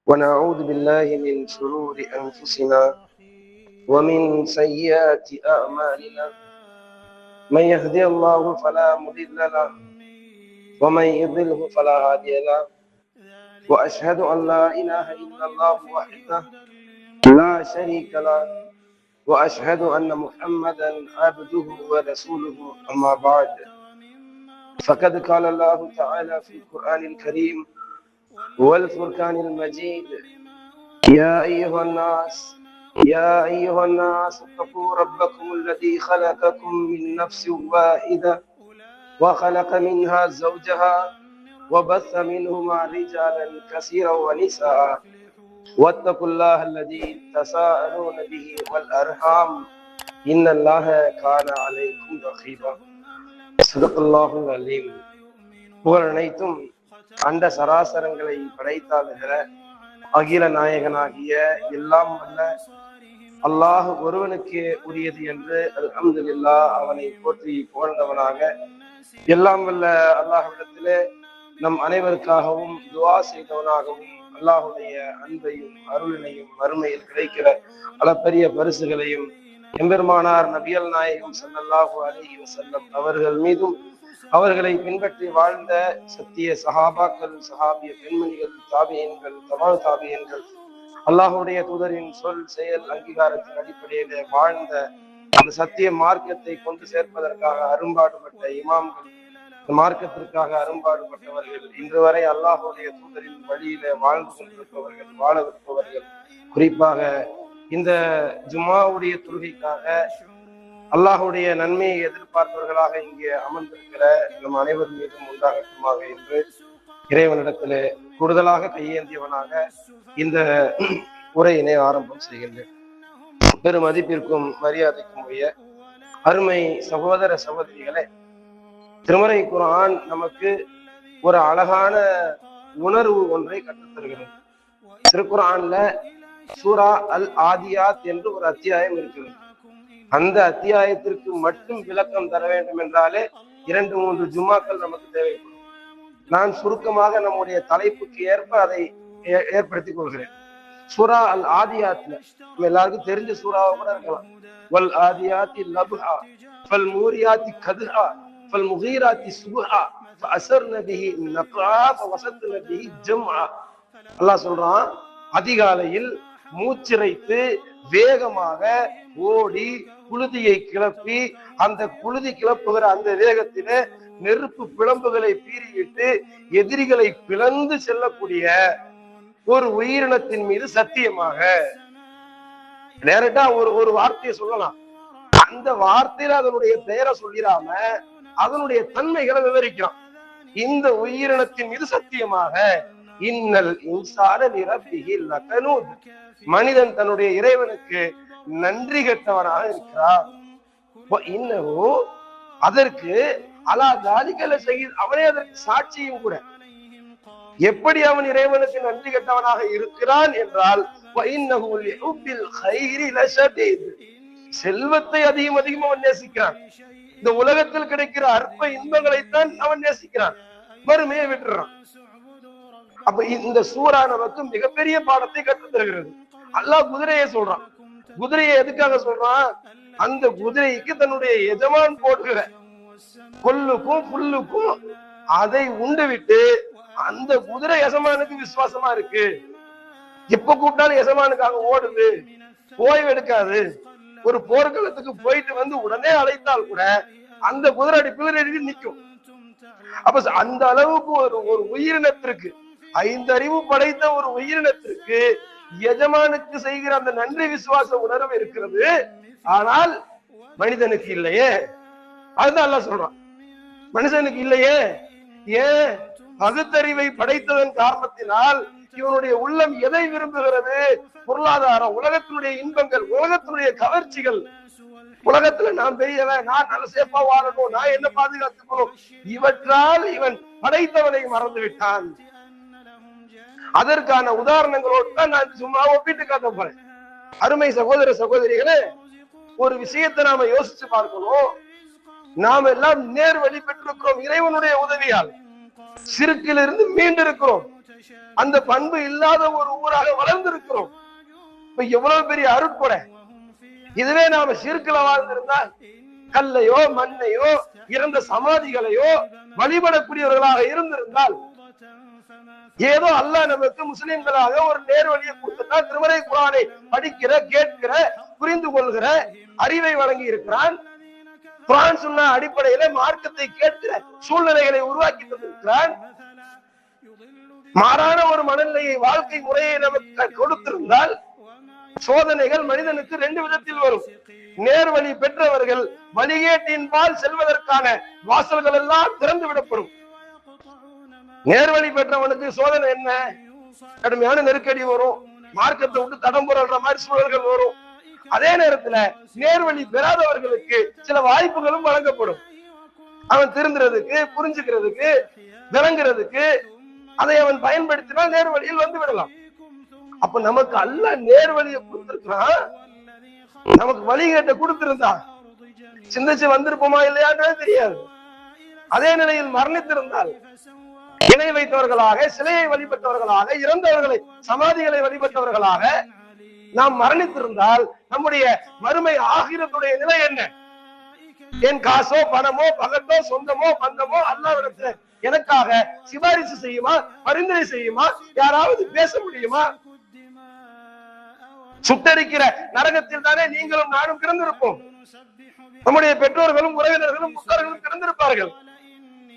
ونعوذ بالله من شرور أنفسنا ومن سيئات أعمالنا. من يهدي الله فلا مضل له ومن يضلله فلا هادي له، وأشهد أن لا إله إلا الله وحده لا شريك له، وأشهد أن محمدا عبده ورسوله. أما بعد، فقد قال الله تعالى في القرآن الكريم والفرقان المجيد: يا أيها الناس اتقوا ربكم الذي خلقكم من نفس واحدة وخلق منها زوجها وبث منهما رجالا كثيرا ونساء، واتقوا الله الذي تساءلون به والأرحام إن الله كان عليكم رقيبا. صدق الله العليم. புகழ் அனைத்தும் அண்ட சராசரங்களை படைத்தாளுகிற அகில நாயகனாகிய எல்லாம் வல்ல அல்லாஹ் ஒருவனுக்கே உரியது என்று அல்ஹம்துலில்லாஹ் அவனை போற்றி புகழ்ந்தவனாக, எல்லாம் வல்ல அல்லாஹ்விடத்திலே நம் அனைவருக்காகவும் துஆ செய்தவனாகவும், அல்லாஹுடைய அன்பையும் அருளினையும் மறுமையில் கிடைக்கிற அளப்பரிய பரிசுகளையும் எம்பெருமானார் நபியல் நாயகம் ஸல்லல்லாஹு அலைஹி வஸல்லம் அவர்கள் மீதும், அவர்களை பின்பற்றி வாழ்ந்த சத்திய சஹாபாக்கள், சஹாபிய பெண்மணிகள், தாபியன்கள், தபா தாபியன்கள், அல்லாஹுடைய தூதரின் சொல் செயல் அங்கீகாரத்தின் அடிப்படையிலே வாழ்ந்த அந்த சத்திய மார்க்கத்தை கொண்டு சேர்ப்பதற்காக அரும்பாடுபட்ட இமாம்கள், மார்க்கத்திற்காக அரும்பாடுபட்டவர்கள், இன்று வரை அல்லாஹுடைய தூதரின் வழியிலே வாழ்ந்து கொண்டிருப்பவர்கள், வாழவிருப்பவர்கள், குறிப்பாக இந்த ஜும்மாவுடைய தொழுகைக்காக அல்லாஹுடைய நன்மையை எதிர்பார்ப்பவர்களாக இங்கே அமர்ந்திருக்கிற நம் அனைவர் மீதும் உண்டாகட்டுமாக என்று இறைவனிடத்திலே கூடுதலாக கையேந்தியவனாக இந்த உரையினை ஆரம்பம் செய்கின்றேன். பெரும் மதிப்பிற்கும் மரியாதைக்கும் உரிய அருமை சகோதர சகோதரிகளே, திருமறை குர்ஆன் நமக்கு ஒரு அழகான உணர்வு ஒன்றை கற்றுத்தருகிறது. திருக்குர்ஆன்ல சூரா அல் ஆதியாத் என்று ஒரு அத்தியாயம் இருக்கிறது. அந்த அத்தியாயத்திற்கு மட்டும் விளக்கம் தர வேண்டும் என்றாலே 2-3 ஜும்மாக்கள் நமக்கு தேவைப்படும். நான் சுருக்கமாக நம்முடைய தலைப்புக்கு ஏற்ப அதை ஏற்படுத்திக் கொள்கிறேன். சூரா அல் ஆதியாத்ல நம்ம எல்லாருக்கும் தெரிஞ்ச சூறாவை கூட இருக்கலாம். வல் ஆதியாத்தி லப்ஹா ஃபல் மூரியாத்தி கத்ஹா ஃபல் முகீராத்தி சுப்ஹா ஃபஅஸர்ன பிஹி நக்ஆ ஃபவஸத்ன பிஹி ஜம்ஆ. அல்லாஹ் சொல்றான், அதிகாலையில் மூச்சிரைத்து வேகமாக ஓடி புழுதியை கிளப்பி, அந்த புழுதி கிளப்புகிற அந்த வேகத்திலே நெருப்பு பிளம்புகளை பீறிவிட்டு எதிரிகளை பிளந்து செல்லக்கூடிய ஒரு உயிரினத்தின் மீது சத்தியமாக. நேரட்டா ஒரு வார்த்தையை சொல்லலாம், அந்த வார்த்தையில அதனுடைய பெயரை சொல்லிடாம அதனுடைய தன்மைகளை விவரிக்கிறான். இந்த உயிரினத்தின் மீது சத்தியமாக, இன்னல் இன்சான லிரப்பிஹி லகனூத், மனிதன் தன்னுடைய இறைவனுக்கு நன்றி கெட்டவனாக இருக்கிறார். அதற்கு அலா தாலிகல ஷஹீத், அவனே அதற்கு சாட்சியும் கூட. எப்படி அவன் இறைவனுக்கு நன்றி கெட்டவனாக இருக்கிறான் என்றால், செல்வத்தை அதிகம் அவன் நேசிக்கிறான். இந்த உலகத்தில் கிடைக்கிற அற்ப இன்பங்களைத்தான் அவன் நேசிக்கிறான், வறுமையை விட்டுறான். அப்ப இந்த சூரா நமக்கு மிகப்பெரிய பாடத்தை கற்றுத் தருகிறது. அல்லாஹ் குதிரையை சொல்றான். குதிரையை எதுக்காக சொல்றான்? அந்த குதிரைக்கு தன்னுடைய எஜமான் போடுகிற கொல்லுக்கும் புல்லுக்கும் அதை உண்டு விட்டு அந்த குதிரை எஜமானுக்கு விசுவாசமா இருக்கு. எப்ப கூப்பிட்டாலும் எஜமானுக்காக ஓடுது, ஓய்வு எடுக்காது. ஒரு போர்க்களத்துக்கு போயிட்டு வந்து உடனே அழைத்தால் கூட அந்த குதிரை அடிப்பில் நிற்கும். அப்ப அந்த அளவுக்கு ஒரு உயிரினத்திற்கு, 5 அறிவு படைத்த ஒரு உயிரினத்திற்கு எஜமானுக்கு செய்கிற அந்த நன்றி விசுவாச உணர்வு இருக்கிறது. ஆனால் மனிதனுக்கு இல்லையே. அதுதான் அல்லாஹ் சொல்றான், மனுஷனுக்கு இல்லையே. ஏன்? பகுத்தறிவை படைத்ததன் காரணத்தினால் இவனுடைய உள்ளம் எதை விரும்புகிறது? பொருளாதாரம், உலகத்தினுடைய இன்பங்கள், உலகத்தினுடைய கவர்ச்சிகள். உலகத்துல நான் பெரியவன், நான் நல்ல சேஃபா வாழணும், நான் என்ன பாதுகாத்துக்கணும், இவற்றால் இவன் படைத்தவனை மறந்து விட்டான். அதற்கான உதாரணங்களோடு தான் நான் சும்மா ஒப்பிட்டு காட்ட போறேன். அருமை சகோதர சகோதரிகளே, ஒரு விஷயத்தை நாம யோசிச்சு பார்க்கணும். நாம் எல்லாம் நேர் வழி பெற்றிருக்கிறோம் இறைவனுடைய உதவியால். சிறுக்கிலிருந்து மீண்டிருக்கிறோம். அந்த பண்பு இல்லாத ஒரு ஊராக வளர்ந்திருக்கிறோம். இப்ப எவ்வளவு பெரிய அருட்கொடை! இதுவே நாம சிறுக்குல வாழ்ந்திருந்தால் கல்லையோ மண்ணையோ இறந்த சமாதிகளையோ வழிபடக்கூடியவர்களாக இருந்திருந்தால், ஏதோ அல்லாஹ் நமக்கு முஸ்லிம்களாக ஒரு நேர்வழியை கொடுத்துட்டா, திருமறை குர்ஆனை படிக்கிற, கேட்கிற, புரிந்து கொள்கிற அறிவை வழங்கி இருக்கிறான். குர்ஆன் சுன்னா அடிப்படையில மார்க்கத்தை கேட்கிற சூழ்நிலைகளை உருவாக்கி தந்திருக்கிறான். மாறான ஒரு மனநிலையை, வாழ்க்கை முறையை நமக்கு கொடுத்திருந்தால், சோதனைகள் மனிதனுக்கு ரெண்டு விதத்தில் வரும். நேர்வழி பெற்றவர்கள் வழிகேட்டின்பால் செல்வதற்கான வாசல்கள் எல்லாம் திறந்து விடப்படும். நேர்வழி பெற்றவனுக்கு சோதனை என்ன? கடுமையான நெருக்கடி வரும், மார்க்கத்தை விட்டு தடம் புரள்ற மாதிரி சூழல்கள் வரும். அதே நேரத்துல நேர்வழி பெறாதவர்களுக்கு சில வாய்ப்புகளும் வழங்கப்படும். அவன் திருந்துறதுக்கு, புரிஞ்சுக்கிறதுக்கு, விளங்குறதுக்கு, அதை அவன் பயன்படுத்தினால் நேர்வழியில் வந்து விடலாம். அப்ப நமக்கு அல்லாஹ் நேர்வழியை கொடுத்திருக்கிறான். நமக்கு வழிகேட்ட கொடுத்திருந்தா சிந்திச்சு வந்திருப்போமா இல்லையான்றே தெரியாது. அதே நிலையில் மரணித்திருந்தால், இணை வைத்தவர்களாக, சிலையை வழிபட்டவர்களாக, இறந்தவர்களை, சமாதிகளை வழிபட்டவர்களாக நாம் மரணித்திருந்தால் நம்முடைய மறுமை ஆகிரத்துடைய நிலை என்ன? என் காசோ பணமோ பகட்டோ சொந்தமோ பந்தமோ அல்லாஹ்விடத்துல எனக்காக சிபாரிசு செய்யுமா? பரிந்துரை செய்யுமா? யாராவது பேச முடியுமா? சுட்டரிக்கிற நரகத்தில் தானே நீங்களும் நானும் பிறந்திருப்போம். நம்முடைய பெற்றோர்களும் உறவினர்களும் புத்தர்களும் பிறந்திருப்பார்கள்.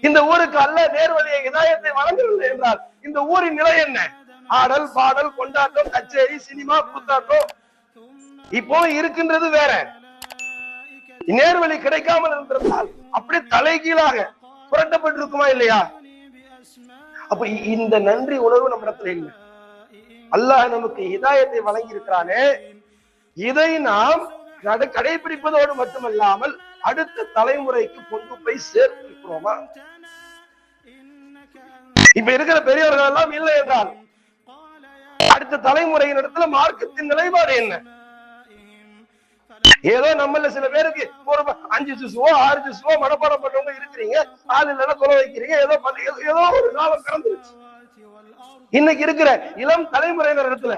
இந்த ஊருக்கு அல்லாஹ் நேர்வழியை, ஹிதாயத்தை வழங்கவில்லை என்றால் இந்த ஊரின் நிலை என்ன? ஆடல், பாடல், கொண்டாட்டம், கச்சேரி, சினிமா, கூத்தாட்டம். இப்போ இருக்கின்றது வேற. நேர்வழி கிடைக்காமல் இருந்திருந்தால் அப்படி தலைகீழாக புரட்டப்பட்டிருக்குமா இல்லையா? அப்ப இந்த நன்றி உணர்வு நம்ம இடத்துல இல்லை. அல்லாஹ் நமக்கு ஹிதாயத்தை வழங்கி இருக்கிறானே, இதை நாம் கடைபிடிப்பதோடு மட்டுமல்லாமல் அடுத்த தலைமுறைக்கு கொண்டு போய் சேர்த்திருக்கிறோமா? இப்ப இருக்கிற பெரியவர்கள் எல்லாம் இல்லை என்றால் அடுத்த தலைமுறையின் இடத்துல மார்க்கத்தின் நிலைப்பாடு என்ன? ஏதோ நம்மள சில பேருக்கு ஒரு 5 ஜூஸோ 6 ஜூஸோ மனப்பாடம் பண்ணவங்க இருக்கிறீங்க, ஆள் இல்லைன்னா தொலை வைக்கிறீங்க, ஏதோ ஒரு காலம் கடந்துருச்சு. இன்னைக்கு இருக்கிற இளம் தலைமுறையினர் இடத்துல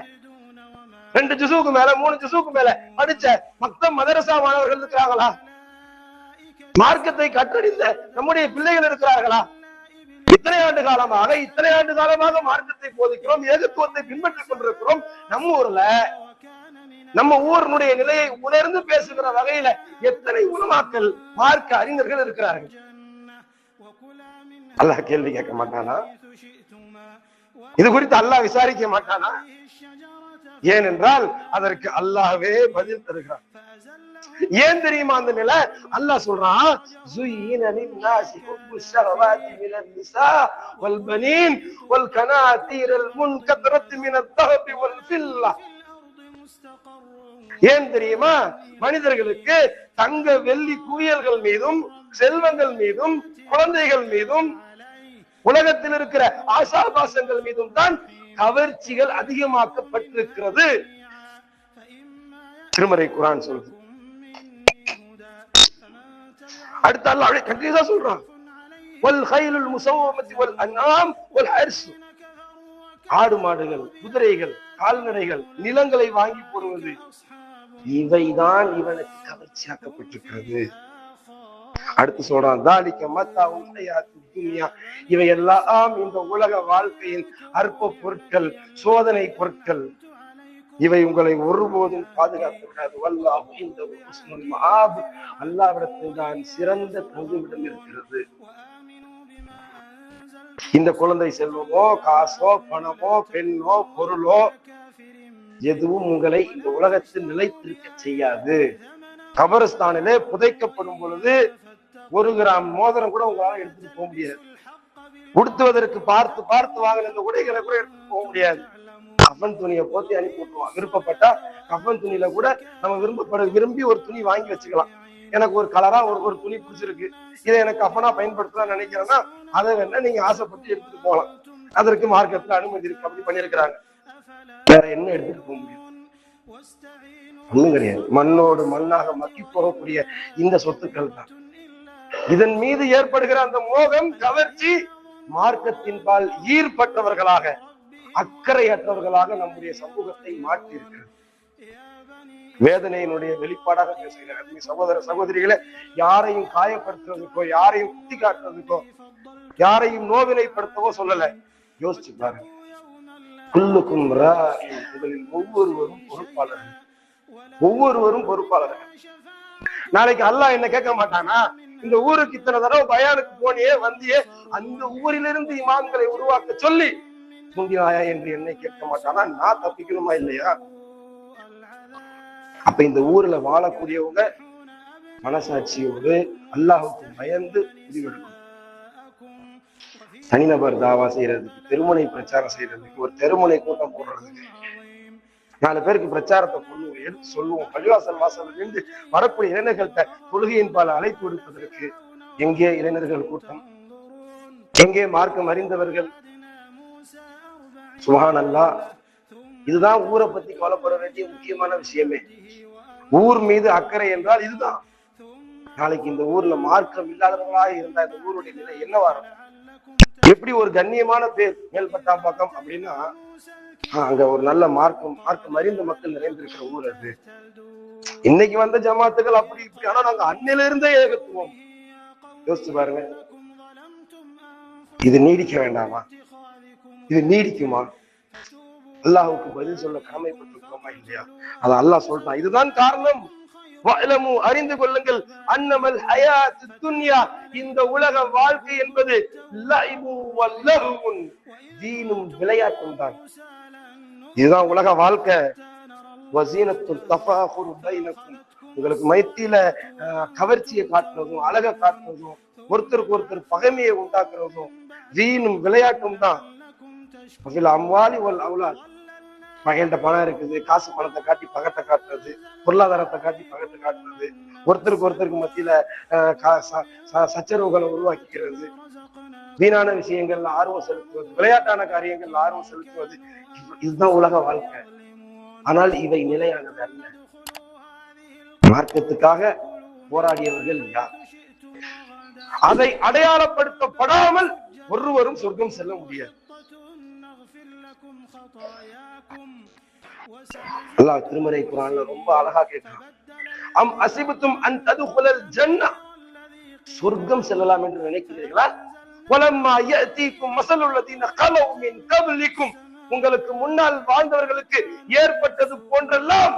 2 ஜுசுக்கு மேல 3 ஜுசுக்கு மேல படிச்ச மக்தம் மதரசா மாணவர்கள் இருக்கிறாங்களா? மார்க்கத்தை கற்றறிந்த நம்முடைய பிள்ளைகள் இருக்கிறார்களா? இத்தனை ஆண்டு காலமாக மார்க்கத்தை போதிக்கிறோம், ஏகத்துவத்தை பின்பற்றிக் கொண்டிருக்கிறோம். நம்ம ஊரினுடைய நிலையை உணர்ந்து பேசுகிற வகையில எத்தனை உலமாக்கள், மார்க்க அறிஞர்கள் இருக்கிறார்கள். அல்லாஹ் கேள்வி கேட்க மாட்டானா? இது குறித்து அல்லாஹ் விசாரிக்க மாட்டானா? ஏனென்றால் அதற்கு அல்லாஹ்வே பதில் தருகிறான். ஏன் தெரியுமா அந்த நிலை? அல்லாஹ் சொல்றான், زُيِّنَ لِلنَّاسِ حُبُّ الشَّهَوَاتِ مِنَ النِّسَاءِ وَالْبَنِينَ وَالْقَنَاطِيرِ الْمُنْقَطِرَةِ مِنَ الذَّهَبِ وَالْفِضَّةِ. ஏன் தெரியுமா? மனிதர்களுக்கு தங்க வெள்ளி குவியல்கள் மீதும், செல்வங்கள் மீதும், குழந்தைகள் மீதும், உலகத்தில் இருக்கிற ஆசாபாசங்கள் மீதும் தான் கவர்ச்சிகள் அதிகமாக்கப்பட்டிருக்கிறது. திருமறை குர்ஆன் சொல்லுது. அடுத்த அல்லாஹ் அப்படியே கண்டிப்பா சொல்றான், வல் கைலுல் முஸவ்வமத்தி வல் அன்ஆம் வல் ஹர்ஸ். ஆடு மாடுகள், குதிரைகள், கால்நடைகள், நிலங்களை வாங்கி போடுவது, இவைதான் இவனுக்கு கவர்ச்சியாக்கப்பட்டிருக்கிறது. அடுத்து சொல்றான், தாலிக மத்தாஉல் ஹயாத்துத் துன்யா. இவையெல்லாம் இந்த உலக வாழ்க்கையின் அற்ப பொருட்கள், சோதனை பொருட்கள். இவை உங்களை ஒருபோதும் பாதுகாத்துவிடாது. வல்லாஹு இன்தஹு ஹுஸ்னுல் மஆப். அல்லாஹ்விடத்தில் தான் சிறந்த தங்குமிடம் இருக்கிறது. இந்த குழந்தை செல்வமோ, காசோ, பணமோ, பெண்ணோ, பொருளோ எதுவும் உங்களை இந்த உலகத்தில் நிலைத்திருக்க செய்யாது. கபரஸ்தானிலே புதைக்கப்படும் பொழுது 1 கிராம் மோதிரம் கூட உங்களால எடுத்துட்டு போக முடியாது. உடுத்துவதற்கு பார்த்து பார்த்து வாங்கின இந்த உடைகளை கூட எடுத்துட்டு போக முடியாது. கஃபன் துணியை போத்தி அனுப்பி விட்டுருவான். விருப்பப்பட்டா கஃபன் துணியில கூட நம்ம விரும்பி ஒரு துணி வாங்கி வச்சுக்கலாம். எனக்கு ஒரு கலரா ஒரு துணி பிடிச்சிருக்கு, இதை எனக்கு கஃபனா பயன்படுத்தலாம் நினைக்கிறேன்னா அதை வேணா நீங்க ஆசைப்பட்டு எடுத்துட்டு போகலாம். அதற்கு மார்க்கத்துல அனுமதி இருக்கு. அப்படி பண்ணிருக்கிறாங்க. வேற என்ன எடுத்துட்டு போக முடியும்? ஒண்ணும் கிடையாது. மண்ணோடு மண்ணாக மக்கி போகக்கூடிய இந்த சொத்துக்கள் தான். இதன் மீது ஏற்படுகிற அந்த மோகம், கவர்ச்சி, மார்க்கத்தின் பால் ஈர்ப்பட்டவர்களாக அக்கறையற்றவர்களாக நம்முடைய சமூகத்தை மாற்றி இருக்கிறது. வேதனையினுடைய வெளிப்பாடாக பேசுகிறார். சகோதர சகோதரிகளை யாரையும் காயப்படுத்துறதுக்கோ, யாரையும் குத்தி காட்டுறதுக்கோ, யாரையும் நோவினைப்படுத்தவோ சொல்லல. யோசிச்சு பாருங்க. குல்லுக்கும் ராஇன், உங்களில் ஒவ்வொருவரும் பொறுப்பாளர்கள், ஒவ்வொருவரும் பொறுப்பாளர்கள். நாளைக்கு அல்லாஹ் என்ன கேட்க மாட்டானா, இந்த ஊருக்கு இத்தனை தடவை பயானுக்கு போனியே வந்தியே, அந்த ஊரிலிருந்து இமாம்களை உருவாக்க சொல்லி முந்தினாயா என்று என்னை கேட்க மாட்டானா? நான் தப்பிக்கணுமா இல்லையா? அப்ப இந்த ஊர்ல வாழக்கூடியவங்க மனசாட்சியோடு அல்லாஹுக்கு பயந்து முடிவெடுக்கணும். தனிநபர் தாவா செய்யறதுக்கு, தெருமுனை பிரச்சாரம் செய்யறதுக்கு, ஒரு தெருமுனை கூட்டம் போடுறதுக்கு, 4 பேருக்கு பிரச்சாரத்தை கொள்ளுவோம், எடுத்து சொல்லுவோம். பள்ளிவாசல் வாசல் இருந்து வரக்கூடிய இளைஞர்கள்ட்ட தொழுகையின் பால அழைப்பு விடுப்பதற்கு எங்கே இளைஞர்கள் கூட்டம், எங்கே மார்க்கம் அறிந்தவர்கள்? சுப்ஹானல்லாஹ். இதுதான் ஊரை பத்தி கவலைப்பட வேண்டிய முக்கியமான விஷயமே. ஊர் மீது அக்கறை என்றால் இதுதான். நாளைக்கு இந்த ஊர்ல மார்க்கம் இல்லாதவர்களாக இருந்தா இந்த ஊருடைய நிலை என்னவா இருக்கும்? எப்படி ஒரு கண்ணியமான பேர் மேல்பட்டாம்பாக்கம் அப்படின்னா அங்க ஒரு நல்ல மார்க்கம் அறிந்த மக்கள் நிறைந்திருக்கிற ஊர் அது. இன்னைக்கு வந்த ஜமாத்துகள் அப்படி இப்படி, ஆனா நாங்க அன்னில இருந்தே ஏகத்துவோம். யோசிச்சு பாருங்க. இது நீடிக்க வேண்டாமா? இது நீடிக்குமா? அல்லாஹுக்கு பதில் சொல்ல கடமைப்பட்டிருக்கிறோமா இல்லையா? அத அல்லாஹ் சொல்றான். இதுதான் காரணம். அறிந்து கொள்ளுங்கள், அன்னமல் ஹயாத்து துன்யா, இந்த உலக வாழ்க்கை என்பது தீனும் விளையாட்டும் தான். இதுதான் உலக வாழ்க்கை. உங்களுக்கு மைத்தியில கவர்ச்சியை காட்டுறதும், அழகை காட்டுறதும், ஒருத்தருக்கு ஒருத்தர் பகைமையை உண்டாக்குறதும் தீனும் விளையாட்டும் தான். அம்வாலி வல் அவுலாத், பகைண்ட பணம் இருக்குது, காசு பணத்தை காட்டி பகத்தை காட்டுறது, பொருளாதாரத்தை காட்டி பகத்தை காட்டுறது, ஒருத்தருக்கு மத்தியில சச்சரவுகளை உருவாக்கிக்கிறது, வீணான விஷயங்கள்ல ஆர்வம் செலுத்துவது, விளையாட்டான காரியங்கள்ல ஆர்வம் செலுத்துவது, இதுதான் உலக வாழ்க்கை. ஆனால் இவை நிலையானது அல்ல. மார்க்கத்துக்காக போராடியவர்கள் யார்? அதை அடையாளப்படுத்தப்படாமல் ஒருவரும் சொர்க்கம் செல்ல முடியாது. அல்லாஹ் திருமறை குர்ஆன்ல ரொம்ப அழகா கேட்கிறான். அம் அஸிபத்தும் அன் ததுகுலல் ஜன்னah, சொர்க்கம் செல்லலாம் என்று நினைக்கிறீர்களா? வலம்மா யஅதீக்கும் மஸலுல் லதீன கலவு மின் கப்லிக்கும், உங்களுக்கு முன்னால் வாழ்ந்தவர்களுக்கு ஏற்பட்டது போன்றெல்லாம்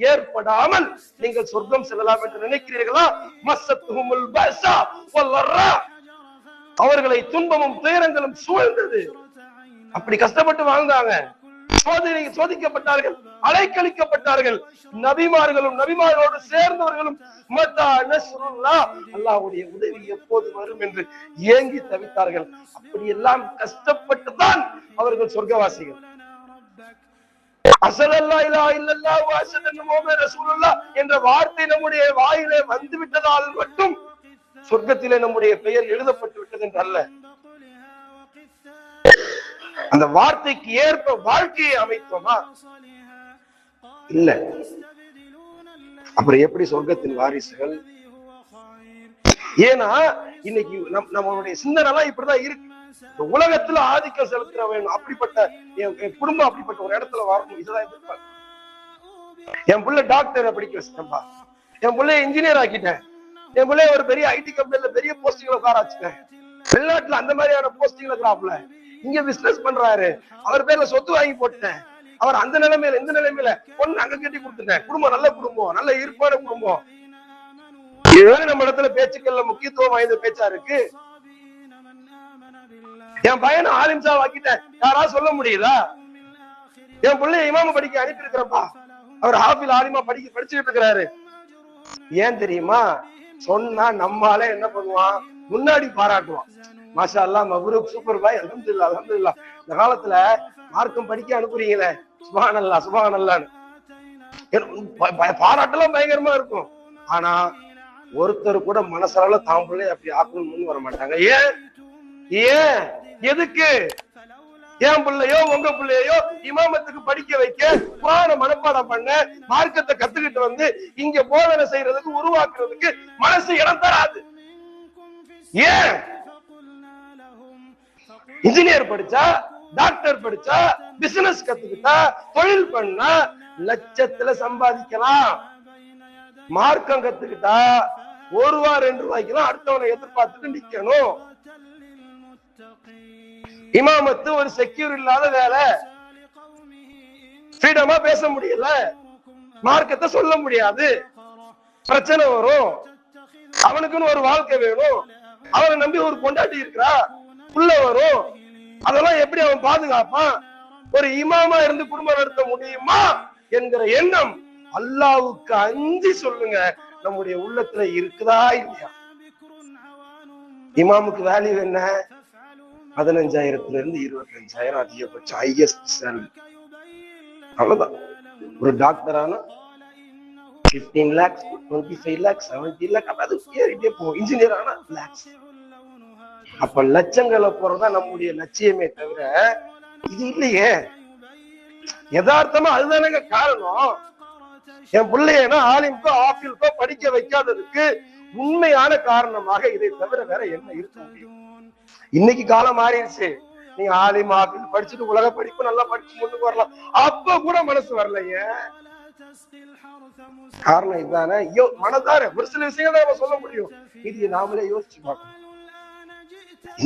ஏற்படாமல் நீங்கள் சொர்க்கம் செல்லலாம் என்று நினைக்கிறீர்களா? மஸ்ஸத்துஹுமுல் பஸா வல் ரா, அவர்களை துன்பமும் துயரங்களும் சூழ்ந்தது. அப்படி கஷ்டப்பட்டு வாழ்ந்தாங்க, சோதிக்கப்பட்டார்கள், அலைக்கழிக்கப்பட்டார்கள். நபிமார்களும் நபிமார்களோடு சேர்ந்தவர்களும் அல்லாஹ்வுடைய உதவி எப்போது வரும் என்று ஏங்கி தவித்தார்கள். அப்படி எல்லாம் கஷ்டப்பட்டுதான் அவர்கள் சொர்க்கவாசிகள். அஸலல்லா இலாஹ இல்லல்லாஹு வ அஸலன்னு முஹம்மது ரசூலுல்லாஹ் என்ற வார்த்தை நம்முடைய வாயிலே வந்து விட்டதால் மட்டும் சொர்க்கத்திலே நம்முடைய பெயர் எழுதப்பட்டு விட்டது என்று அல்ல. அந்த வார்த்தைக்கு ஏற்ப வாழ்க்கையை அமைத்தோமா? இல்ல. அப்புறம் எப்படி சொர்க்கத்தின் வாரிசுகள்? ஏன்னா இன்னைக்கு நம்மளுடைய சிந்தனை எல்லாம் இப்படிதான் இருக்கு. உலகத்துல ஆதிக்கம் செலுத்த வேணும், அப்படிப்பட்ட என் குடும்பம் அப்படிப்பட்ட ஒரு இடத்துல வரணும், இதுதான் எதிர்பார்க்க. என் பிள்ளை டாக்டரை படிக்க வச்சிட்டேன்பா, என் பிள்ளைய இன்ஜினியர் ஆக்கிட்டேன், என் பிள்ளைய ஒரு பெரிய ஐடி கம்பெனில பெரிய போஸ்டிங்ல உட்கார வச்சுட்டேன். வெளிநாட்டுல அந்த மாதிரியான போஸ்டிங்ல இருக்கிறாப்ல, இங்க பிசினஸ் பண்றாரு, அவர் பேர்ல சொத்து வாங்கி போட்டேன், அவர் அந்த நிலைமையில இந்த நிலைமையில பொண்ணு அங்க கட்டி கொடுத்துட்டேன். குடும்பம் நல்ல குடும்பம், நல்ல ஈர்ப்பான குடும்பம். இதுதான் நம்ம இடத்துல பேச்சுக்கள்ல முக்கியத்துவம் வாய்ந்த பேச்சா இருக்கு. என் பையனை ஆலிம்சா வாக்கிட்டேன், யாரா சொல்ல முடியுதா? என் பிள்ளைய இமாம படிக்க அனுப்பி இருக்கிறப்பா, அவர் ஹாஃபில் ஆலிமா படிச்சுட்டு இருக்கிறாரு. ஏன் தெரியுமா? சொன்னா நம்மாலே என்ன பண்ணுவான், முன்னாடி பாராட்டுவான். மாஷா அல்லாஹ், மப்ரூக், சூப்பர் பாய், அல்ஹம்துலில்லாஹ் அல்ஹம்துலில்லாஹ். இந்த காலத்துல மார்க்கம் படிக்க அனுப்புறீங்களே, சுப்ஹானல்லாஹ் சுப்ஹானல்லாஹ்னு பாராட்டெல்லாம் பயங்கரமா இருக்கும். ஆனா ஒருத்தர் கூட மனசால தான் பிள்ளை அப்படி ஆக்கணும் முன் வர மாட்டாங்க. ஏன் எதுக்கு? என் பிள்ளையோ உங்க பிள்ளையோ இமாமத்துக்கு படிக்க வைக்க, குர்ஆன மனப்பாடம் பண்ண, மார்க்கத்தை கத்துக்கிட்டு வந்து இங்க போதனை செய்யறதுக்கு உருவாக்குறதுக்கு மனசு இடம் தராது. ஏன்? இன்ஜினியர் படிச்சா டாக்டர் படிச்சா, பிசினஸ் கத்துக்கிட்டா, தொழில் பண்ணா லட்சத்துல சம்பாதிக்கலாம். மார்க்கம் கத்துக்கிட்டா 1 ரூபா 2 ரூபாய்க்குலாம் அடுத்தவனை எதிர்பார்த்துட்டு நிக்கணும். இமாமத்து ஒரு செக்யூர் இல்லாத வேலை, ஃப்ரீடமா பேச முடியல, மார்க்கத்தை சொல்ல முடியாது, பிரச்சனை வரும். அவனுக்குன்னு ஒரு வாழ்க்கை வேணும், அவனை நம்பி ஒரு பொண்டாட்டி இருக்கிறா, உள்ள வரும். அதெல்லாம் எப்படி அவன் பாதுகாப்பான்? ஒரு இமாமா இருந்து குடும்பம் நடத்த முடியுமா என்கிற எண்ணம் அல்லாஹ்வுக்கு அஞ்சி சொல்லுங்க, நம்முடைய உள்ளத்துல இருக்குதா இல்லையா? இமாமுக்கு வேல்யூ என்ன? 15,000 இருந்து 25,000 அதிகபட்சம் ஹையஸ்ட் சேலரி. அவ்வளவுதான். ஒரு டாக்டரான 15 lakhs, 25 lakhs, 70 lakhs, அது ஏறிட்டே போகும். இன்ஜினியர் ஆனா lakhs. அப்ப லட்சங்களை போறதா நம்முடைய லட்சியமே தவிர இது இல்லையே. யதார்த்தமா அதுதானங்க காரணம். என் பிள்ளையனா ஆலிம்கோ ஆஃபில்கோ படிக்க வைக்காததுக்கு உண்மையான காரணமாக இதை தவிர வேற என்ன இருக்க முடியும்? இன்னைக்கு காலம் மாறிடுச்சு. நீங்க ஆலிம் ஆஃபில் படிச்சுட்டு உலக படிப்பு நல்லா படிச்சு முன்னுக்கு வரலாம், அப்ப கூட மனசு வரலையே. காரணம் இதுதானே. மனதார ஒரு சில விஷயங்களை நம்ம சொல்ல முடியும், இது நாமளே யோசிச்சு பார்க்கணும்.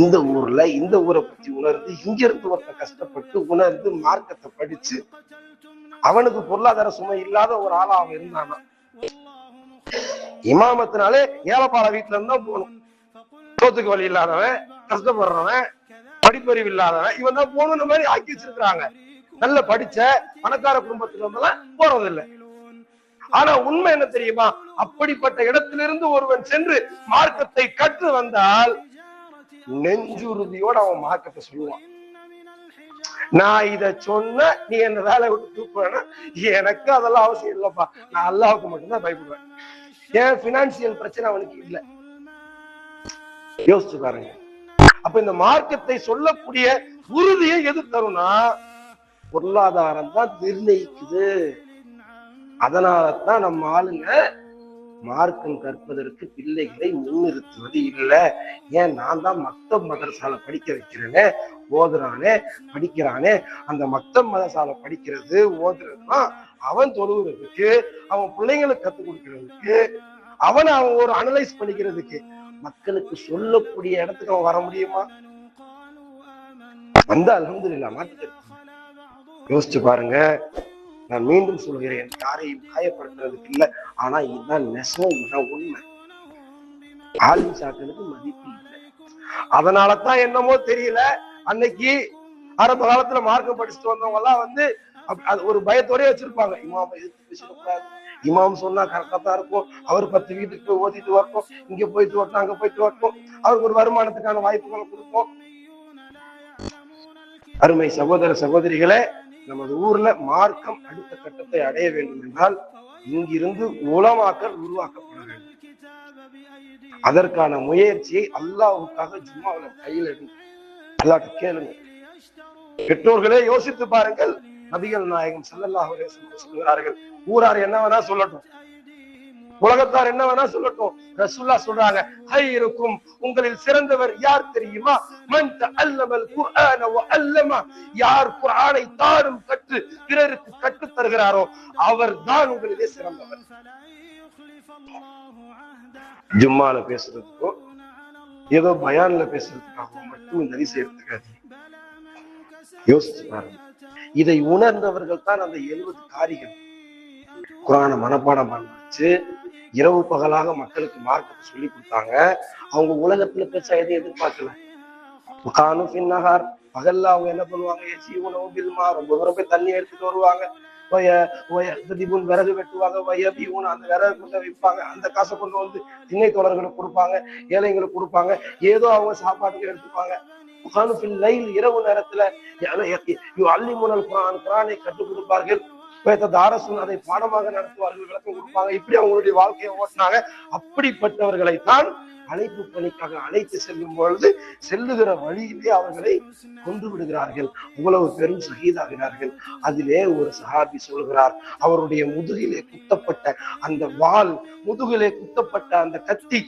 இந்த ஊர்ல இந்த ஊரை பத்தி உணர்ந்து, இங்க இருந்து ஒருத்தன் கஷ்டப்பட்டு உணர்ந்து மார்க்கத்தை படிச்சு அவனுக்கு பொருளாதார சுமை இல்லாத ஒரு ஆளா அவன் இருந்தானா, இமாமத்தினாலே ஏழைப்பாள வீட்டுல இருந்தா போகணும். சோத்துக்கு வழி இல்லாதவன், கஷ்டப்படுறவன், படிப்பறிவு இல்லாதவன், இவன் தான் போகணுன்ற மாதிரி ஆக்கி வச்சிருக்கிறாங்க. நல்ல படிச்ச பணக்கார குடும்பத்துல இருந்தெல்லாம் போறதில்லை. ஆனா உண்மை என்ன தெரியுமா? அப்படிப்பட்ட இடத்திலிருந்து ஒருவன் சென்று மார்க்கத்தை கற்று வந்தால் நெஞ்சுறுதியோட அவன் மார்க்கத்தை சொல்லுவான். நான் இத சொன்ன நீ என்ன வேலை விட்டு தூக்குவேன்னா எனக்கு அதெல்லாம் அவசியம் இல்லப்பா, நான் அல்லாஹ்வுக்கு மட்டும்தான் பயப்படுவேன். ஏன் பினான்சியல் பிரச்சனை அவனுக்கு இல்லை. யோசிச்சு பாருங்க. அப்ப இந்த மார்க்கத்தை சொல்லக்கூடிய உறுதியை எது தரும்னா பொருளாதாரம் தான் நிர்ணயிக்குது. அதனாலதான் நம்ம ஆளுங்க மார்க்கம் கற்பதற்கு பிள்ளைகளை முன்னிறுத்துவது இல்லை. ஏன்? நான் தான் மக்தப் மதரசால படிக்க வைக்கிறேனே, ஓதுறானே, படிக்கிறானே. அந்த மக்தப் மதரசால படிக்கிறது ஓதுறதுதான் அவன் தொழுகிறதுக்கு, அவன் பிள்ளைங்களுக்கு கத்துக் கொடுக்கிறதுக்கு, அவன் ஒரு அனலைஸ் பண்ணிக்கிறதுக்கு. மக்களுக்கு சொல்லக்கூடிய இடத்துக்கு அவன் வர முடியுமா? வந்தா அல்ஹம்துலில்லாஹ் மாத்திக்க. யோசிச்சு பாருங்க. நான் மீண்டும் சொல்கிறேன், யாரையும் காயப்படுத்துறதுக்கு இல்லை. ஆனா இதுதான் நெசம், இதுதான் உண்மை. ஆலிம் சாக்களுக்கு மதிப்பு இல்லை. அதனாலதான் என்னமோ தெரியல, அன்னைக்கு ஆரம்ப காலத்துல மார்க்கம் படிச்சுட்டு வந்தவங்க எல்லாம் அது ஒரு பயத்தோடய வச்சிருப்பாங்க. இமாம் எதிர்த்து பேசக்கூடாது, இமாம் சொன்னா கரெக்டா தான் இருக்கும், அவர் 10 வீட்டுக்கு போய் ஓதிட்டு வரட்டும், இங்க போயிட்டு வரட்டும், அங்க போயிட்டு வரட்டும், அவருக்கு ஒரு வருமானத்துக்கான வாய்ப்புகளை கொடுப்போம். அருமை சகோதர சகோதரிகளே, நமது ஊர்ல மார்க்கம் அடுத்த கட்டத்தை அடைய வேண்டும் என்றால் இங்கிருந்து உலமாக்கள் உருவாக்கப்பட வேண்டும். அதற்கான முயற்சியை அல்லாஹ்வுக்காக ஜும்மாவுல கையில் எடுங்க, அல்லாஹ்ட்ட கேளுங்க. பெற்றோர்களே யோசித்து பாருங்கள். நபிகள் நாயகம் ஸல்லல்லாஹு அலைஹி வஸல்லம் சொல்கிறார்கள், ஊரார் என்ன வேணா சொல்லட்டும், உலகத்தார் என்ன வேணா சொல்லட்டும், ரசூலுல்லாஹ் சொல்றாங்க, ஹைருக்கும் உங்களில் சிறந்தவர் யார் தெரியுமா? மன் தஅல்லமல் குர்ஆன வ அல்லம, யார் குர்ஆனை தானும் கற்று பிறருக்கு கற்றுத் தருகிறாரோ அவர் தான் உங்களிலே சிறந்தவர். ஜும்மால பேசுறதுக்கோ ஏதோ பயான்ல பேசுறதுக்காக மட்டும் இந்த ஹதீஸை எடுத்துக்காதீங்க. யோசிச்சு பாருங்க. இதை உணர்ந்தவர்கள் தான் அந்த 70 காரிகள் குர்ஆனை மனப்பாடம் பண்ணி இரவு பகலாக மக்களுக்கு மார்க்கத்தை சொல்லி கொடுத்தாங்க. அவங்க உலகத்துல பெருசா எதையும் எதிர்பார்க்கல. பகல்ல அவங்க என்ன பண்ணுவாங்க? ரொம்ப தூரம் போய் தண்ணி எடுத்துட்டு வருவாங்க, விறகு வெட்டுவாங்க, அந்த விறகு கொண்டு வைப்பாங்க, அந்த காசை கொண்டு வந்து திண்ணை தோழர்களுக்கு கொடுப்பாங்க, ஏழைங்களுக்கு கொடுப்பாங்க, ஏதோ அவங்க சாப்பாட்டுக்கு எடுத்துப்பாங்க. இரவு நேரத்துல குர்ஆனை கற்றுக் கொடுப்பார்கள். தாரசுன் அதை பாடமாக நடத்துவார்கள், விளக்கம் கொடுப்பாங்க. இப்படி அவங்களுடைய வாழ்க்கையை ஓட்டினாங்க. அப்படிப்பட்டவர்களைத்தான் அழைப்பு பணிக்காக அழைத்து செல்லும் பொழுது செல்லுகிற வழியிலே அவர்களை கொன்று விடுகிறார்கள். அவ்வளவு பெரும் ஷஹீதாகிறார்கள். அதிலே ஒரு சஹாபி சொல்கிறார், அவருடைய முதுகிலே குத்தப்பட்ட அந்த வாள், முதுகிலே குத்தப்பட்ட அந்த கத்தி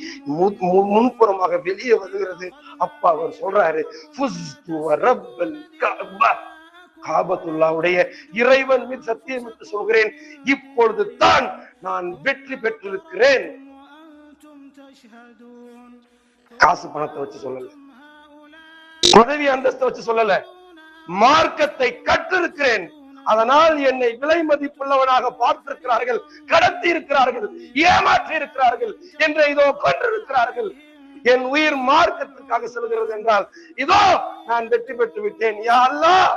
முன்புறமாக வெளியே வருகிறது. அப்ப அவர் சொல்றாரு, காபத்துல்லாவுடைய இறைவன் மீது சத்தியம் என்று சொல்கிறேன், இப்பொழுது தான் நான் வெற்றி பெற்றிருக்கிறேன். காசு பணத்தை வச்சு சொல்லல, பதவி அந்தஸ்தை வச்சு சொல்லல, மார்க்கத்தை கற்றிருக்கிறேன், அதனால் என்னை விலை மதிப்புள்ளவனாக பார்த்திருக்கிறார்கள், கடத்தி இருக்கிறார்கள், ஏமாற்றி இருக்கிறார்கள் என்று இதோ கொண்டிருக்கிறார்கள். என் உயிர் மார்க்கத்திற்காக செல்கிறது என்றால் இதோ நான் வெற்றி பெற்று விட்டேன். யா அல்லாஹ்,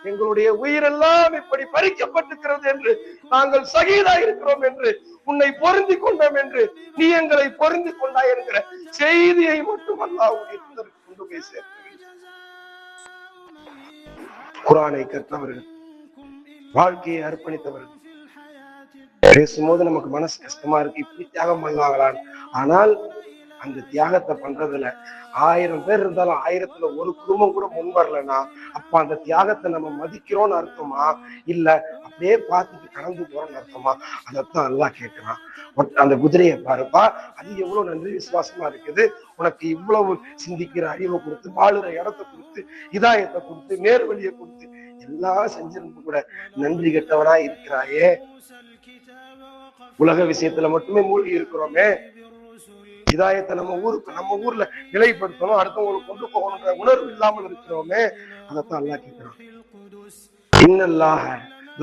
எங்களுடைய உயிரெல்லாம் இப்படி பறிக்கப்பட்டிருக்கிறது என்று, நாங்கள் ஷஹீதா இருக்கிறோம் என்று, உன்னை பொருந்தி கொண்டோம் என்று, நீ எங்களை பொருந்தி கொண்டாய் என்கிற செய்தியை மட்டும் அல்லாஹ்வுடைய தூதருக்கு கொண்டு போய் சேர்த்தவர்கள். குர்ஆனை கற்றவர்கள், வாழ்க்கையை அர்ப்பணித்தவர்கள். பேசும்போது நமக்கு மனசு கஷ்டமா இருக்கு, இப்படி தியாகம் பண்ணாங்களான். ஆனால் அந்த தியாகத்தை பண்றதுல 1000 பேர் இருந்தாலும் 1000த்துல ஒரு குடும்பம் கூட முன் வரலன்னா அப்ப அந்த தியாகத்தை நம்ம மதிக்கிறோம்னு அர்த்தமா, இல்ல அப்படியே பார்த்துட்டு கடந்து போறோம்னு அர்த்தமா? அதைத்தான் அல்லாஹ் கேட்கிறான். அந்த குதிரையை பாருப்பா, அது எவ்வளவு நன்றி விசுவாசமா இருக்குது, உனக்கு இவ்வளவு சிந்திக்கிற அறிவை கொடுத்து, வாழுற இடத்தை கொடுத்து, இதாயத்தை கொடுத்து, நேர்வழியை கொடுத்து, எல்லாம் செஞ்சிருந்து கூட நன்றி கெட்டவனா இருக்கிறாயே. உலக விஷயத்துல மட்டுமே மூழ்கி இருக்கிறோமே, இதாயத்தை நம்ம ஊர்ல நிலைப்படுத்தணும், அடுத்தவங்களுக்கு கொண்டு போகணுன்ற உணர்வு இல்லாமல் இருக்கிறோமே. அதைத்தான் அல்லாஹ் கேட்கிறான். இன்னல்லாஹ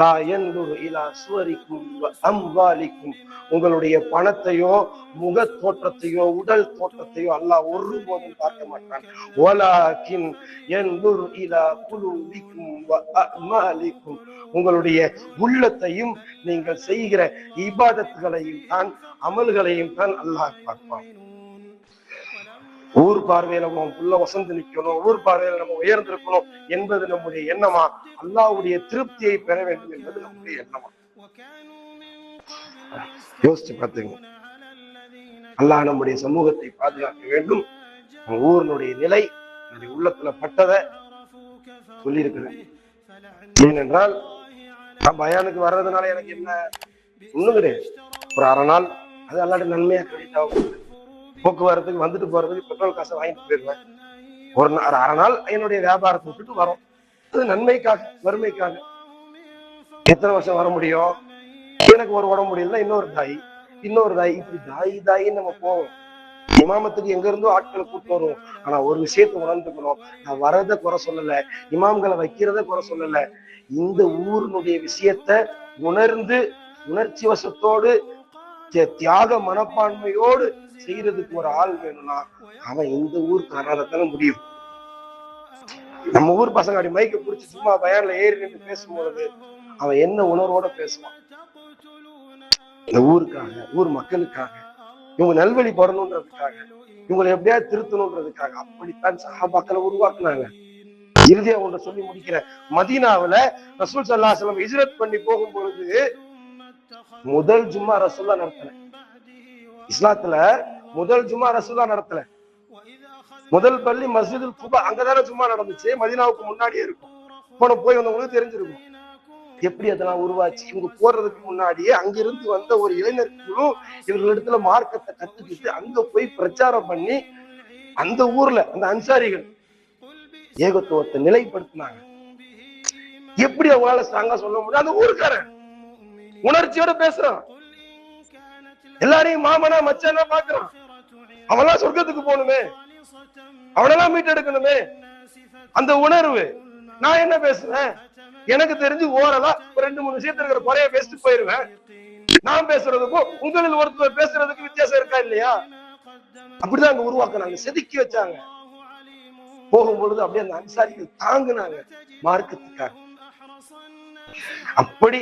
லா யன்துரு இலா சுவரிக்கும் வ அம்வாலிக்கும், உங்களுடைய பணத்தையோ முக தோற்றத்தையோ உடல் தோற்றத்தையோ அல்லாஹ் ஒருபோதும் பார்க்க மாட்டான். வலாகின் யன்துரு இலா குலூபிக்கும் வ அமாலிக்கும், உங்களுடைய உள்ளத்தையும் நீங்கள் செய்கிற இபாதத்துகளையும் தான், அமல்களையும் தான் அல்லாஹ் பார்ப்பான். ஊர் பார்வையில நம்ம புள்ள வசந்து நிக்கணும், ஊர் பார்வையில நம்ம உயர்ந்திருக்கணும் என்பது நம்முடைய எண்ணமா? அல்லாஹ்வுடைய திருப்தியை பெற வேண்டும் என்பது நம்முடைய எண்ணமா? யோசிச்சு பார்த்துங்க. அல்லாஹ் நம்முடைய சமூகத்தை பாதுகாக்க வேண்டும். ஊரினுடைய நிலை என்னுடைய உள்ளத்துல பட்டதை சொல்லி இருக்கிறேன். ஏனென்றால் பயானுக்கு வர்றதுனால எனக்கு என்ன ஒண்ணும் கிடையாது. ஒரு 1/2 நாள் அது அல்லாஹ்வுடைய நன்மையா கிரெடிட் ஆகும். போக்குவரத்துக்கு வந்துட்டு போறதுக்கு பெட்ரோல் காசை வாங்கிட்டு போயிருவேன். ஒரு 1/2 நாள் என்னுடைய வியாபாரத்தை விட்டுட்டு வரோம். அது நன்மைக்காக, வறுமைக்காக. எத்தனை வருஷம் வர முடியும்? எனக்கு ஒரு உடம்பு முடியல, இன்னொரு தாய், இப்படி தாயின்னு நம்ம போவோம். இமாமத்துக்கு எங்க இருந்தோ ஆட்களை கூட்டு வருவோம். ஆனா ஒரு விஷயத்தை உணர்ந்துக்கணும், நான் வரத குறை சொல்லல, இமாம்களை வைக்கிறத குறை சொல்லல. இந்த ஊரினுடைய விஷயத்த உணர்ந்து உணர்ச்சி வசத்தோடு தியாக மனப்பான்மையோடு செய்யறதுக்கு ஒரு ஆள் வேணும்னா அவன் இந்த ஊருக்காரத்தால முடியும். நம்ம ஊர் பசங்க அப்படி மைக்க பிடிச்சி சும்மா பயான்ல ஏறி நின்று பேசும்பொழுது அவன் என்ன உணர்வோட பேசுவான்? இந்த ஊருக்காக, ஊர் மக்களுக்காக, இவங்க நல்வழி படணுன்றதுக்காக, இவங்களை எப்படியாவது திருத்தணுன்றதுக்காக. அப்படித்தான் சஹாபாக்களை உருவாக்குனாங்க. இறுதியா ஒன்று சொல்லி முடிக்கிற, மதீனாவுல ரசூல் ஸல்லல்லாஹு அலைஹி வஸல்லம் ஹிஜ்ரத் பண்ணி போகும் பொழுது முதல் ஜும்மா ரசூலுல்லாஹ் நடத்தல. இஸ்லாத்துல முதல் ஜும்மா ரசூலுல்லாஹ் நடத்தல. முதல் பள்ளி மஸ்ஜிதுல் குபா, அங்கதானே ஜும்மா நடந்துச்சு, மதீனாவுக்கு முன்னாடியே இருக்கும். போய் வந்தவங்களுக்கு தெரிஞ்சிருக்கும் எப்படி அதெல்லாம் உருவாச்சு. இவங்க போறதுக்கு முன்னாடியே அங்கிருந்து வந்த ஒரு இளைஞர் குழு இவர்களிடத்துல மார்க்கத்தை கத்துக்கிட்டு அங்க போய் பிரச்சாரம் பண்ணி அந்த ஊர்ல அந்த அன்சாரிகள் ஏகத்துவத்தை நிலைப்படுத்தினாங்க. எப்படி அவங்களால ஸ்ட்ராங்கா சொல்ல முடியும்? அந்த ஊருக்காரன் உணர்ச்சியோட பேசுறான், எல்லாரையும் மாமனா மச்சானா பாக்குறான். அவெல்லாம் சொர்க்கத்துக்கு போகணுமே, அவனெல்லாம் மீட்டெடுக்கணுமே, அந்த உணர்வு. நான் என்ன பேசுறேன்? எனக்கு தெரிஞ்சு ஓரலா ஒரு 2-3 விஷயத்துல இருக்கிற குறைய பேசிட்டு போயிருவேன். நான் பேசுறதுக்கும் உங்களில் ஒருத்தர் பேசுறதுக்கு வித்தியாசம் இருக்கா இல்லையா? அப்படிதான் அங்க உருவாக்குனாங்க, செதுக்கி வச்சாங்க. போகும்பொழுது அப்படியே அந்த அன்சாரிகள் தாங்குனாங்க மார்க்கத்துக்காக. அப்படி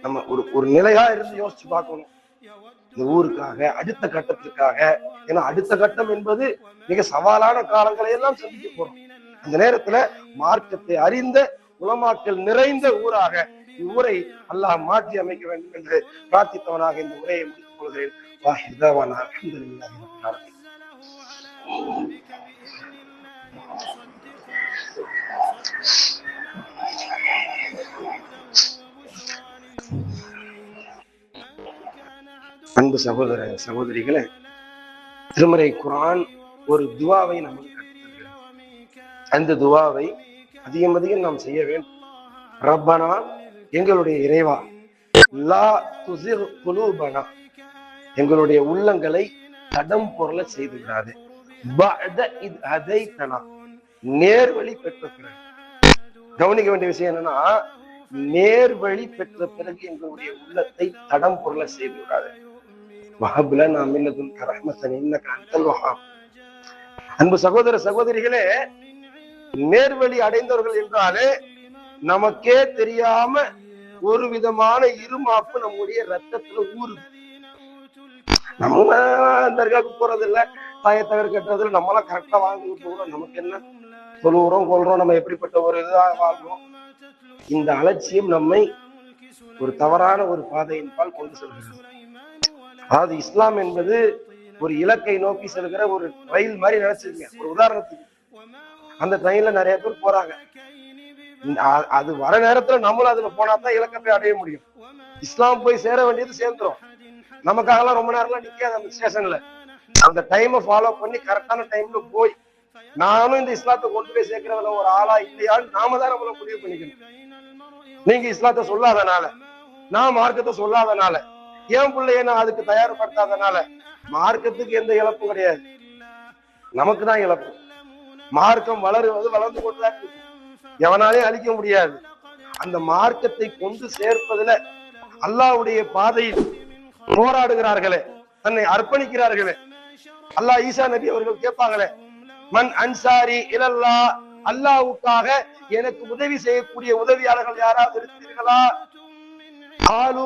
நம்ம ஒரு நிலையா இருந்து யோசிச்சு பார்க்கணும் இந்த ஊருக்காக, அடுத்த கட்டத்திற்காக. ஏன்னா அடுத்த கட்டம் என்பது மிக சவாலான காலங்களை எல்லாம் சந்திக்க போறோம். அந்த நேரத்துல மார்க்கத்தை அறிந்த உலமாக்கள் நிறைந்த ஊராக இவ்வுரை அல்லாஹ் மாற்றி அமைக்க வேண்டும் என்று பிரார்த்தித்தவனாக இந்த உரையை முடித்துக் கொள்கிறேன். வாஹிதாவானா அல்ஹம்துலில்லாஹி ரப்பில் ஆலமீன். அன்பு சகோதர சகோதரிகளே, திருமறை குர்ஆன் ஒரு துவாவை நமக்கு கற்றுத்தருகிறது. அந்த துவாவை அதிகம் அதிகம் நாம் செய்ய வேண்டும். ரப்பனா, எங்களுடைய இறைவா, லா துஸிர் குலூபனா, எங்களுடைய உள்ளங்களை தடம் பொருள செய்து விடாது, பஅத இத் ஹதைதனா, நேர்வழி பெற்ற பிறகு. கவனிக்க வேண்டிய விஷயம் என்னன்னா, நேர்வழி பெற்ற பிறகு எங்களுடைய உள்ளத்தை தடம் பொருள செய்து விடாது. வஹப் லனா மின் லதுன்க ரஹ்மத்தன் இன்னக அன்தல் வஹ்ஹாப். அன்பு சகோதர சகோதரிகளே, நேர்வழி அடைந்தவர்கள் என்றாலே நமக்கே தெரியாம ஒரு விதமான இருமாப்பு நம்முடைய ரத்தத்துல ஊறுது. நம்ம தர்காவுக்கு போறது இல்ல, தாயத்தகர் கட்டுறதுல நம்மளாம் கரெக்டா வாழ்ந்துட்டு போகிறோம். நமக்கு என்ன சொல்லுறோம் கொள்றோம், நம்ம எப்படிப்பட்ட ஒரு இதாக வாழ்றோம். இந்த அலட்சியம் நம்மை ஒரு தவறான ஒரு பாதையின் பால் கொண்டு செல்கிறது. அதாவது இஸ்லாம் என்பது ஒரு இலக்கை நோக்கி செல்கிற ஒரு ரயில் மாதிரி நினைச்சிருக்கீங்க. ஒரு உதாரணத்துக்கு, அந்த ட்ரெயின்ல நிறைய பேர் போறாங்க. அது வர நேரத்துல நம்மளும் அதுல போனாதான் இலக்கை போய் அடைய முடியும். இஸ்லாம் போய் சேர வேண்டியது சேர்ந்துரும். நமக்காகலாம் ரொம்ப நேரம்லாம் நிக்காது அந்த ஸ்டேஷன்ல. அந்த டைமை ஃபாலோ பண்ணி கரெக்டான டைம்ல போய் நானும் இந்த இஸ்லாத்தை கொண்டு போய் சேர்க்கிறதுல ஒரு ஆளா இல்லையான்னு நாம தான் நம்மள முடிவு பண்ணிக்கணும். நீங்க இஸ்லாத்தை சொல்லாதனால, நான் மார்க்கத்தை சொல்லாதனால, என் பிள்ளைய நான் அதுக்கு தயார்படுத்தாதனால மார்க்கத்துக்கு எந்த இழப்பும் கிடையாது, நமக்கு தான் இழப்பு. மார்க்கம் வளருவது வளர்ந்து கொண்டுதான் இருக்கு, எவனாலையும் அழிக்க முடியாது. அந்த மார்க்கத்தை கொண்டு சேர்ப்பதுல அல்லாஹ்வுடைய பாதையில் போராடுகிறார்களே, தன்னை அர்ப்பணிக்கிறார்களே. அல்லாஹ் ஈசா நபி அவர்கள் கேட்பாங்களே, மன் அன்சாரி இலல்லாஹ், அல்லாஹ்வுக்காக எனக்கு உதவி செய்யக்கூடிய உதவியாளர்கள் யாராவது இருக்கிறீர்களா? ஆலு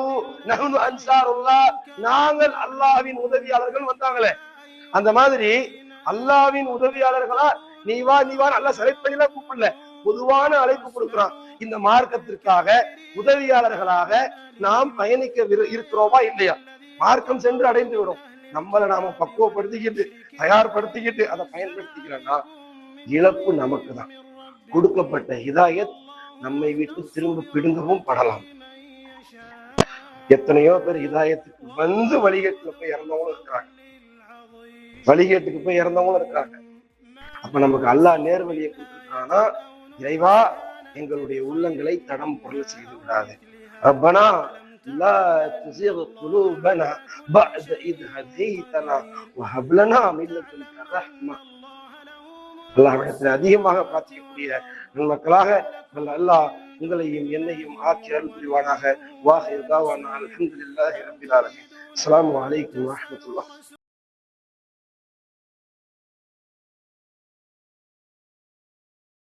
நஹ்னு அன்சாருல்லாஹ், நாங்கள் அல்லாஹ்வின் உதவியாளர்கள் வந்தாங்களே. அந்த மாதிரி அல்லாஹ்வின் உதவியாளர்களா நீ வா நீ வா அல்லாஹ் செலக்ட் பண்ணிலாம் கூப்பிடல, பொதுவான அழைப்பு கொடுக்கிறான். இந்த மார்க்கத்திற்காக உதவியாளர்களாக நாம் பயணிக்க இருக்கிறோமா இல்லையா? மார்க்கம் சென்று அடைந்து விடும். நம்மளை நாம பக்குவப்படுத்திக்கிட்டு தயார்படுத்திக்கிட்டு அதை பயன்படுத்திக்கிறோம்னா இழப்பு நமக்கு தான். கொடுக்கப்பட்ட ஹிதாயத் நம்மை விட்டு திரும்ப பிடுங்கவும் படலாம். எத்தனையோ பேர் ஹிதாயத்துக்கு வந்து வழிகேட்டுல போய் இறந்தவங்களும் இருக்கிறாங்க, வழிகேட்டுக்கு போய் இறந்தவங்களும் இருக்கிறாங்க. அப்ப நமக்கு அல்லாஹ் நேர்வழியை கொடுத்திருக்கானா, இறைவா எங்களுடைய உள்ளங்களை தடம் பொருள் செய்து விடாது. ரப்பனா லா துஸிக் குலூபனா பஅத இத் ஹதைதனா வஹப் லனா மின் லதுன்க ரஹ்மா. அல்லாஹ்விடத்தில் அதிகமாக பிரார்த்திக்கக்கூடிய நன்மக்களாக அல்லாஹ் உங்களையும் என்னையும் ஆக்கி அருள் புரிவானாக. வாஹிர் தாவானா அல்ஹம்துலில்லாஹி ரப்பில் ஆலமீன். அஸ்ஸலாமு அலைக்கும் வரஹ்மத்துல்லாஹ்.